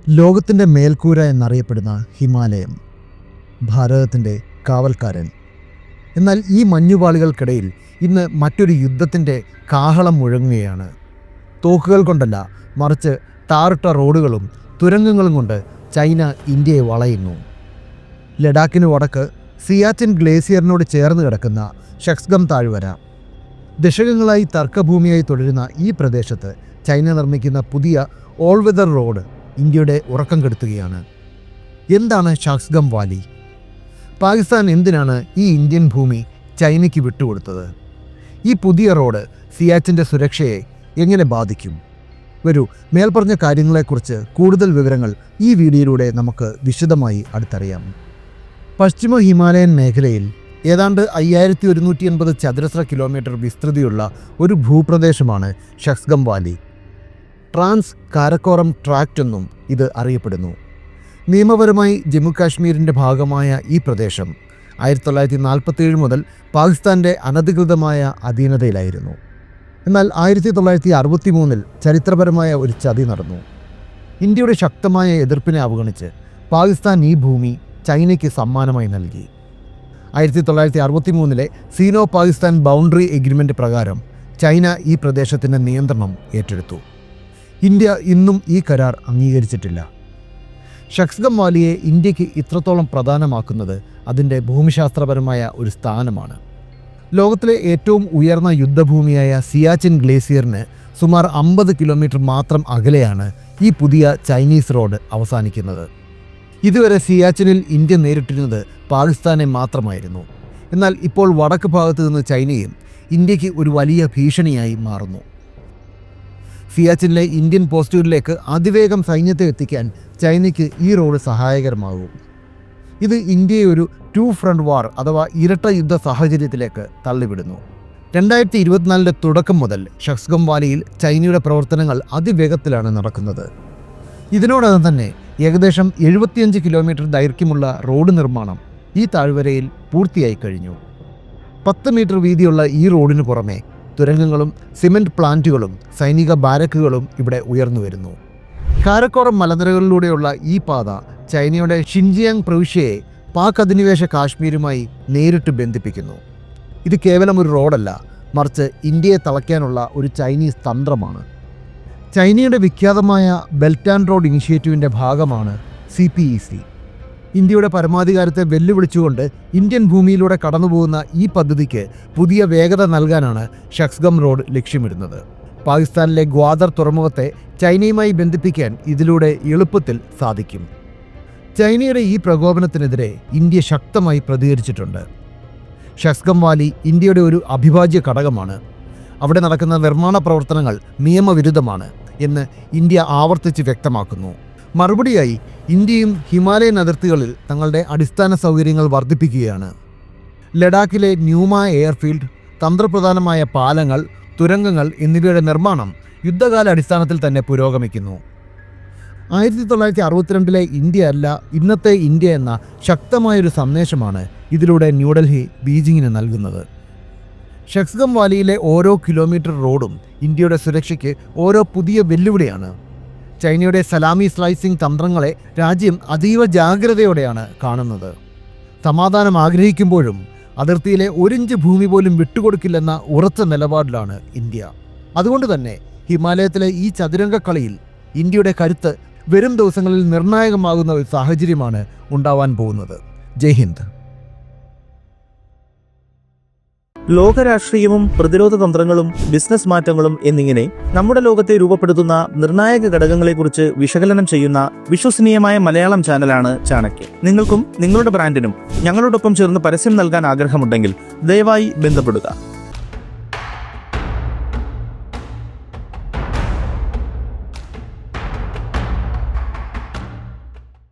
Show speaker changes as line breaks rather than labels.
ലോകത്തിൻ്റെ മേൽക്കൂര എന്നറിയപ്പെടുന്ന ഹിമാലയം, ഭാരതത്തിൻ്റെ കാവൽക്കാരൻ. എന്നാൽ ഈ മഞ്ഞുപാളികൾക്കിടയിൽ ഇന്ന് മറ്റൊരു യുദ്ധത്തിൻ്റെ കാഹളം മുഴങ്ങുകയാണ്. തോക്കുകൾ കൊണ്ടല്ല, മറിച്ച് ടാറിട്ട റോഡുകളും തുരങ്കങ്ങളും കൊണ്ട് ചൈന ഇന്ത്യയെ വളയുന്നു. ലഡാക്കിന് വടക്ക് സിയാച്ചിൻ ഗ്ലേസിയറിനോട് ചേർന്ന് കിടക്കുന്ന ഷക്സ്ഗം താഴ്വര, ദശകങ്ങളായി തർക്കഭൂമിയായി തുടരുന്ന ഈ പ്രദേശത്ത് ചൈന നിർമ്മിക്കുന്ന പുതിയ ഓൾ വെതർ റോഡ് ഇന്ത്യയുടെ ഉറക്കം കെടുത്തുകയാണ്. എന്താണ് ഷക്സ്ഗം വാലി? പാകിസ്ഥാൻ എന്തിനാണ് ഈ ഇന്ത്യൻ ഭൂമി ചൈനയ്ക്ക് വിട്ടുകൊടുത്തത്? ഈ പുതിയ റോഡ് സിയാച്ചിൻ്റെ സുരക്ഷയെ എങ്ങനെ ബാധിക്കും? വരൂ, മേൽപ്പറഞ്ഞ കാര്യങ്ങളെക്കുറിച്ച് കൂടുതൽ വിവരങ്ങൾ ഈ വീഡിയോയിലൂടെ നമുക്ക് വിശദമായി അടുത്തറിയാം. പശ്ചിമ ഹിമാലയൻ മേഖലയിൽ ഏതാണ്ട് 5180 ചതുരശ്ര കിലോമീറ്റർ വിസ്തൃതിയുള്ള ഒരു ഭൂപ്രദേശമാണ് ഷക്സ്ഗം വാലി. ട്രാൻസ് കാരക്കോറം ട്രാക്റ്റ് എന്നും ഇത് അറിയപ്പെടുന്നു. നിയമപരമായി ജമ്മു കാശ്മീരിൻ്റെ ഭാഗമായ ഈ പ്രദേശം 1947 മുതൽ പാകിസ്ഥാൻ്റെ അനധികൃതമായ അധീനതയിലായിരുന്നു. എന്നാൽ 1963 ചരിത്രപരമായ ഒരു ചതി നടന്നു. ഇന്ത്യയുടെ ശക്തമായ എതിർപ്പിനെ അവഗണിച്ച് പാകിസ്ഥാൻ ഈ ഭൂമി ചൈനയ്ക്ക് സമ്മാനമായി നൽകി. 1963 സീനോ പാകിസ്ഥാൻ ബൗണ്ടറി എഗ്രിമെൻ്റ് പ്രകാരം ചൈന ഈ പ്രദേശത്തിൻ്റെ നിയന്ത്രണം ഏറ്റെടുത്തു. ഇന്ത്യ ഇന്നും ഈ കരാർ അംഗീകരിച്ചിട്ടില്ല. ഷക്സ്ഗം വാലിയെ ഇന്ത്യക്ക് ഇത്രത്തോളം പ്രധാനമാക്കുന്നത് അതിൻ്റെ ഭൂമിശാസ്ത്രപരമായ ഒരു സ്ഥാനമാണ്. ലോകത്തിലെ ഏറ്റവും ഉയർന്ന യുദ്ധഭൂമിയായ സിയാച്ചിൻ ഗ്ലേസിയറിന് സുമാർ 50 കിലോമീറ്റർ മാത്രം അകലെയാണ് ഈ പുതിയ ചൈനീസ് റോഡ് അവസാനിക്കുന്നത്. ഇതുവരെ സിയാച്ചിനിൽ ഇന്ത്യ നേരിട്ടിരുന്നത് പാകിസ്ഥാനെ മാത്രമായിരുന്നു. എന്നാൽ ഇപ്പോൾ വടക്ക് ഭാഗത്ത് നിന്ന് ചൈനയും ഇന്ത്യക്ക് ഒരു വലിയ ഭീഷണിയായി മാറുന്നു. സിയാച്ചിനിലെ ഇന്ത്യൻ പോസ്റ്റുകളിലേക്ക് അതിവേഗം സൈന്യത്തെ എത്തിക്കാൻ ചൈനയ്ക്ക് ഈ റോഡ് സഹായകരമാകും. ഇത് ഇന്ത്യയെ ഒരു 2 ഫ്രണ്ട് വാർ അഥവാ ഇരട്ട യുദ്ധ സാഹചര്യത്തിലേക്ക് തള്ളിവിടുന്നു. 2024 തുടക്കം മുതൽ ഷക്സ്ഗം വാലിയിൽ ചൈനയുടെ പ്രവർത്തനങ്ങൾ അതിവേഗത്തിലാണ് നടക്കുന്നത്. ഇതിനോടകം തന്നെ ഏകദേശം 75 കിലോമീറ്റർ ദൈർഘ്യമുള്ള റോഡ് നിർമ്മാണം ഈ താഴ്വരയിൽ പൂർത്തിയായി കഴിഞ്ഞു. 10 മീറ്റർ വീതിയുള്ള ഈ റോഡിന് പുറമെ തുരങ്കങ്ങളും സിമൻറ്റ് പ്ലാന്റുകളും സൈനിക ബാരക്കുകളും ഇവിടെ ഉയർന്നു വരുന്നു. കാരക്കോറം മലനിരകളിലൂടെയുള്ള ഈ പാത ചൈനയുടെ ഷിൻജിയാങ് പ്രവിശ്യയെ പാക് അധിനിവേശ കാശ്മീരുമായി നേരിട്ട് ബന്ധിപ്പിക്കുന്നു. ഇത് കേവലം ഒരു റോഡല്ല, മറിച്ച് ഇന്ത്യയെ തളയ്ക്കാനുള്ള ഒരു ചൈനീസ് തന്ത്രമാണ്. ചൈനയുടെ വിഖ്യാതമായ ബെൽറ്റ് ആൻഡ് റോഡ് ഇനിഷ്യേറ്റീവിൻ്റെ ഭാഗമാണ് CPEC. ഇന്ത്യയുടെ പരമാധികാരത്തെ വെല്ലുവിളിച്ചുകൊണ്ട് ഇന്ത്യൻ ഭൂമിയിലൂടെ കടന്നുപോകുന്ന ഈ പദ്ധതിക്ക് പുതിയ വേഗത നൽകാനാണ് ഷക്സ്ഗം റോഡ് ലക്ഷ്യമിടുന്നത്. പാകിസ്ഥാനിലെ ഗ്വാദർ തുറമുഖത്തെ ചൈനയുമായി ബന്ധിപ്പിക്കാൻ ഇതിലൂടെ എളുപ്പത്തിൽ സാധിക്കും. ചൈനയുടെ ഈ പ്രകോപനത്തിനെതിരെ ഇന്ത്യ ശക്തമായി പ്രതികരിച്ചിട്ടുണ്ട്. ഷക്സ്ഗം വാലി ഇന്ത്യയുടെ ഒരു അവിഭാജ്യ ഘടകമാണ്. അവിടെ നടക്കുന്ന നിർമ്മാണ പ്രവർത്തനങ്ങൾ നിയമവിരുദ്ധമാണ് എന്ന് ഇന്ത്യ ആവർത്തിച്ച് വ്യക്തമാക്കുന്നു. മറുപടിയായി ഇന്ത്യയും ഹിമാലയൻ അതിർത്തികളിൽ തങ്ങളുടെ അടിസ്ഥാന സൗകര്യങ്ങൾ വർദ്ധിപ്പിക്കുകയാണ്. ലഡാക്കിലെ ന്യൂമ എയർഫീൽഡ്, തന്ത്രപ്രധാനമായ പാലങ്ങൾ, തുരങ്കങ്ങൾ എന്നിവയുടെ നിർമ്മാണം യുദ്ധകാല അടിസ്ഥാനത്തിൽ തന്നെ പുരോഗമിക്കുന്നു. 1962 ഇന്ത്യ അല്ല ഇന്നത്തെ ഇന്ത്യ എന്ന ശക്തമായൊരു സന്ദേശമാണ് ഇതിലൂടെ ന്യൂഡൽഹി ബീജിങ്ങിന് നൽകുന്നത്. ഷക്സ്ഗം വാലിയിലെ ഓരോ കിലോമീറ്റർ റോഡും ഇന്ത്യയുടെ സുരക്ഷയ്ക്ക് ഓരോ പുതിയ വെല്ലുവിളിയാണ്. ചൈനയുടെ സലാമി സ്ലൈസിംഗ് തന്ത്രങ്ങളെ രാജ്യം അതീവ ജാഗ്രതയോടെയാണ് കാണുന്നത്. സമാധാനം ആഗ്രഹിക്കുമ്പോഴും അതിർത്തിയിലെ 1 ഇഞ്ച് ഭൂമി പോലും വിട്ടുകൊടുക്കില്ലെന്ന ഉറച്ച നിലപാടിലാണ് ഇന്ത്യ. അതുകൊണ്ട് തന്നെ ഹിമാലയത്തിലെ ഈ ചതുരംഗ കളിയിൽ ഇന്ത്യയുടെ കരുത്ത് വരും ദിവസങ്ങളിൽ നിർണായകമാകുന്ന ഒരു സാഹചര്യമാണ് ഉണ്ടാവാൻ പോകുന്നത്. ജയ് ഹിന്ദ്.
ലോകരാഷ്ട്രീയവും പ്രതിരോധ തന്ത്രങ്ങളും ബിസിനസ് മാറ്റങ്ങളും എന്നിങ്ങനെ നമ്മുടെ ലോകത്തെ രൂപപ്പെടുത്തുന്ന നിർണായക ഘടകങ്ങളെക്കുറിച്ച് വിശകലനം ചെയ്യുന്ന വിശ്വസനീയമായ മലയാളം ചാനലാണ് ചാണക്യ. നിങ്ങൾക്കും നിങ്ങളുടെ ബ്രാൻഡിനും ഞങ്ങളോടൊപ്പം ചേർന്ന് പരസ്യം നൽകാൻ ആഗ്രഹമുണ്ടെങ്കിൽ ദയവായി ബന്ധപ്പെടുക.